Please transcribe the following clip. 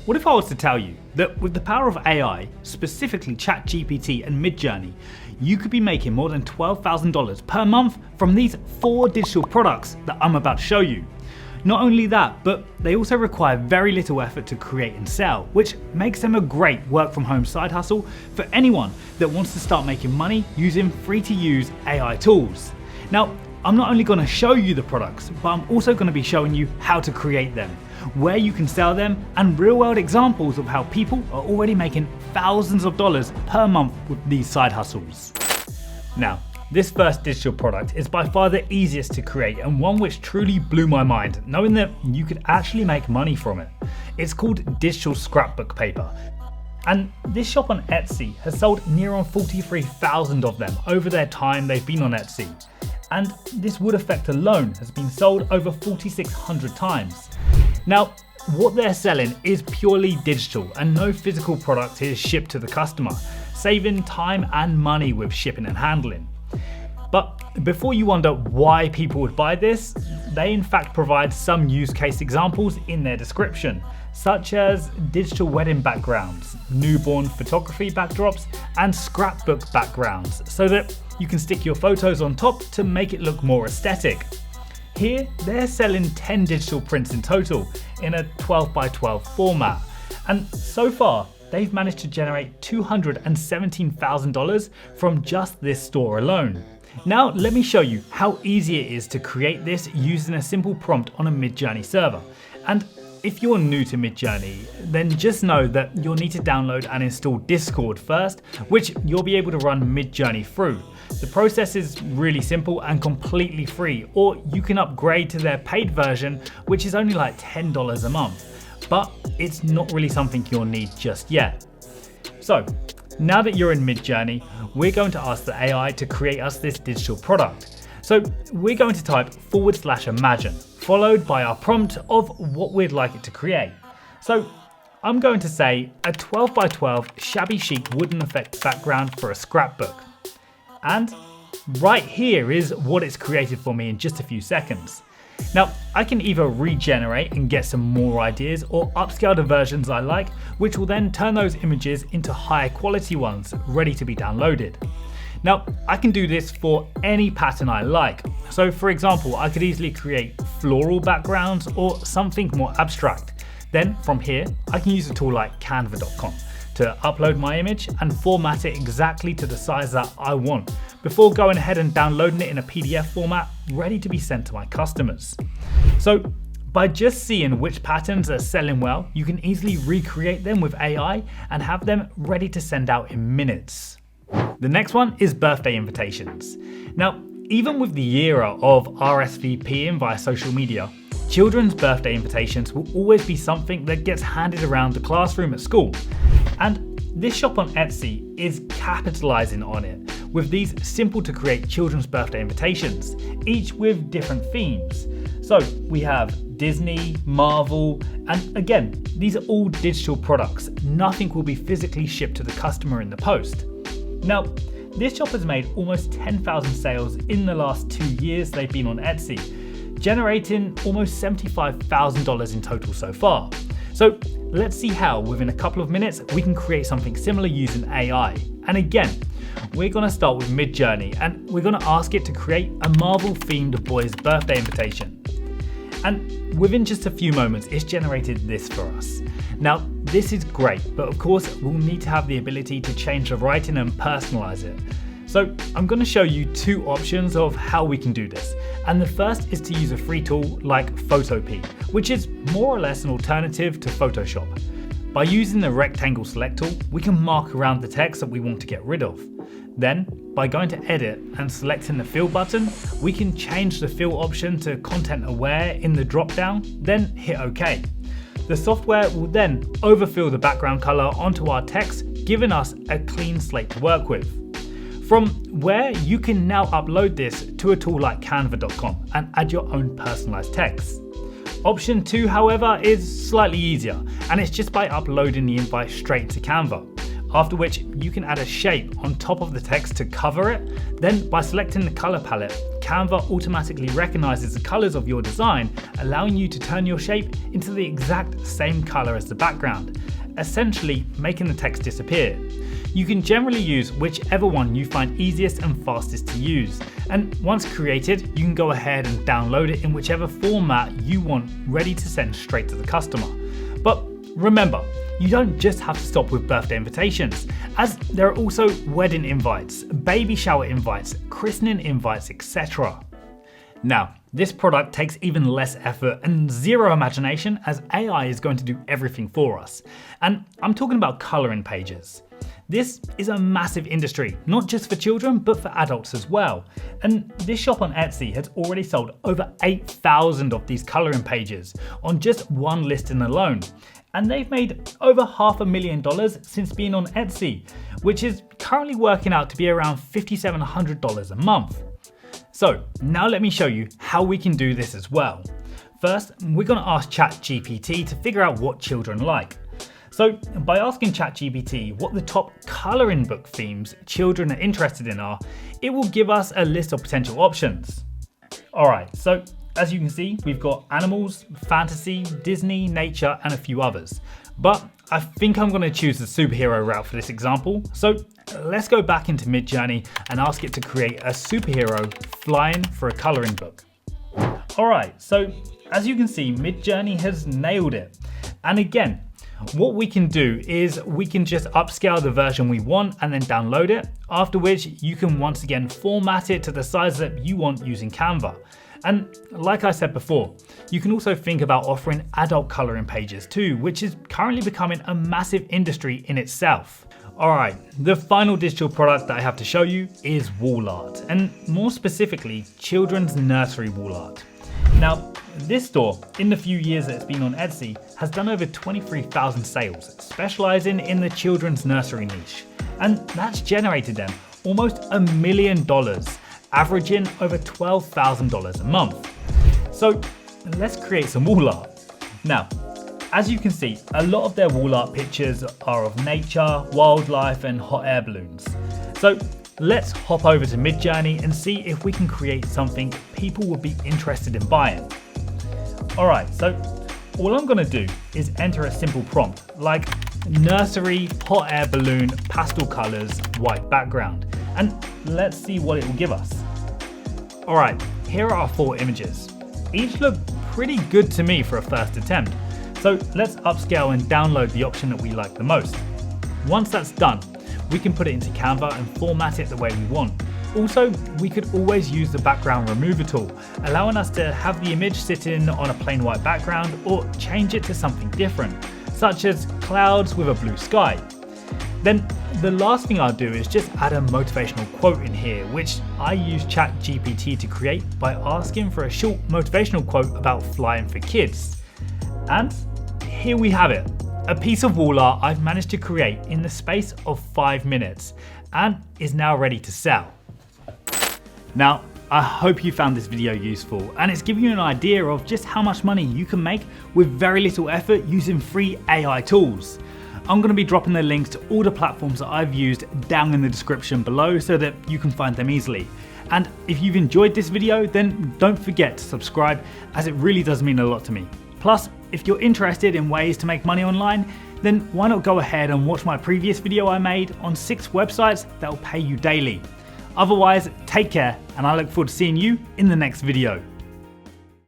What if I was to tell you that with the power of AI, specifically ChatGPT and Midjourney, you could be making more than $12,000 per month from these 4 digital products that I'm about to show you? Not only that, but they also require very little effort to create and sell, which makes them a great work from home side hustle for anyone that wants to start making money using free to use AI tools. Now, I'm not only going to show you the products, but I'm also going to be showing you how to create them, where you can sell them, and real world examples of how people are already making thousands of dollars per month with these side hustles. Now, this first digital product is by far the easiest to create and one which truly blew my mind, knowing that you could actually make money from it. It's called digital scrapbook paper. And this shop on Etsy has sold near on 43,000 of them over their time they've been on Etsy. And this wood effect alone has been sold over 4,600 times. Now, what they're selling is purely digital and no physical product is shipped to the customer, saving time and money with shipping and handling. But before you wonder why people would buy this, they in fact provide some use case examples in their description, such as digital wedding backgrounds, newborn photography backdrops, and scrapbook backgrounds, so that you can stick your photos on top to make it look more aesthetic. Here, they're selling 10 digital prints in total in a 12x12 format, and so far, they've managed to generate $217,000 from just this store alone. Now let me show you how easy it is to create this using a simple prompt on a Midjourney server. And if you're new to Midjourney, then just know that you'll need to download and install Discord first, which you'll be able to run Midjourney through. The process is really simple and completely free, or you can upgrade to their paid version, which is only like $10 a month. But it's not really something you'll need just yet. So, now that you're in Midjourney, we're going to ask the AI to create us this digital product. So we're going to type /imagine, followed by our prompt of what we'd like it to create. So I'm going to say a 12x12 shabby chic wooden effect background for a scrapbook. And right here is what it's created for me in just a few seconds. Now, I can either regenerate and get some more ideas or upscale the versions I like, which will then turn those images into higher quality ones ready to be downloaded. Now, I can do this for any pattern I like. So for example, I could easily create floral backgrounds or something more abstract. Then from here, I can use a tool like canva.com to upload my image and format it exactly to the size that I want, before going ahead and downloading it in a PDF format ready to be sent to my customers. So by just seeing which patterns are selling well, you can easily recreate them with AI and have them ready to send out in minutes. The next one is birthday invitations. Now, even with the era of RSVPing via social media, children's birthday invitations will always be something that gets handed around the classroom at school. And this shop on Etsy is capitalizing on it with these simple to create children's birthday invitations, each with different themes. So we have Disney, Marvel, and again, these are all digital products. Nothing will be physically shipped to the customer in the post. Now, this shop has made almost 10,000 sales in the last 2 years they've been on Etsy, generating almost $75,000 in total so far. So let's see how within a couple of minutes we can create something similar using AI. And again, we're going to start with Midjourney and we're going to ask it to create a Marvel themed boy's birthday invitation. And within just a few moments, it's generated this for us. Now, this is great, but of course we'll need to have the ability to change the writing and personalize it. So I'm going to show you 2 options of how we can do this. And the first is to use a free tool like Photopea, which is more or less an alternative to Photoshop. By using the rectangle select tool, we can mark around the text that we want to get rid of. Then, by going to edit and selecting the fill button, we can change the fill option to content aware in the drop down, then hit OK. The software will then overfill the background color onto our text, giving us a clean slate to work with. From where you can now upload this to a tool like canva.com and add your own personalized text. Option 2, however, is slightly easier, and it's just by uploading the invite straight to Canva. after which you can add a shape on top of the text to cover it. Then by selecting the color palette, Canva automatically recognizes the colors of your design, allowing you to turn your shape into the exact same color as the background, essentially making the text disappear. You can generally use whichever one you find easiest and fastest to use. And once created, you can go ahead and download it in whichever format you want, ready to send straight to the customer. But remember, you don't just have to stop with birthday invitations, as there are also wedding invites, baby shower invites, christening invites, etc. Now, this product takes even less effort and zero imagination, as AI is going to do everything for us. And I'm talking about coloring pages. This is a massive industry, not just for children, but for adults as well. And this shop on Etsy has already sold over 8,000 of these coloring pages on just one listing alone. And they've made over $500,000 since being on Etsy, which is currently working out to be around $5,700 a month. So now let me show you how we can do this as well. First, we're going to ask ChatGPT to figure out what children like. So by asking ChatGPT what the top coloring book themes children are interested in are, it will give us a list of potential options. Alright, so as you can see, we've got animals, fantasy, Disney, nature, and a few others. But I think I'm going to choose the superhero route for this example. So let's go back into Midjourney and ask it to create a superhero flying for a coloring book. Alright, so as you can see, Midjourney has nailed it. And again, what we can do is we can just upscale the version we want and then download it, after which you can once again format it to the size that you want using Canva. And like I said before, you can also think about offering adult coloring pages too, which is currently becoming a massive industry in itself. Alright, the final digital product that I have to show you is wall art, and more specifically, children's nursery wall art. Now, this store, in the few years that it's been on Etsy, has done over 23,000 sales, specializing in the children's nursery niche. And that's generated them almost $1 million, averaging over $12,000 a month. So let's create some wall art. Now, as you can see, a lot of their wall art pictures are of nature, wildlife, and hot air balloons. So let's hop over to Midjourney and see if we can create something people would be interested in buying. Alright, so all I'm going to do is enter a simple prompt like nursery, hot air balloon, pastel colors, white background, and let's see what it will give us. Alright, here are our 4 images. Each look pretty good to me for a first attempt, so let's upscale and download the option that we like the most. Once that's done, we can put it into Canva and format it the way we want. Also, we could always use the background remover tool, allowing us to have the image sitting on a plain white background or change it to something different, such as clouds with a blue sky. Then the last thing I'll do is just add a motivational quote in here, which I use ChatGPT to create by asking for a short motivational quote about flying for kids. And here we have it. A piece of wall art I've managed to create in the space of 5 minutes and is now ready to sell. Now, I hope you found this video useful and it's giving you an idea of just how much money you can make with very little effort using free AI tools. I'm going to be dropping the links to all the platforms that I've used down in the description below so that you can find them easily. And if you've enjoyed this video, then don't forget to subscribe, as it really does mean a lot to me. Plus, if you're interested in ways to make money online, then why not go ahead and watch my previous video I made on 6 websites that will pay you daily. Otherwise, take care, and I look forward to seeing you in the next video.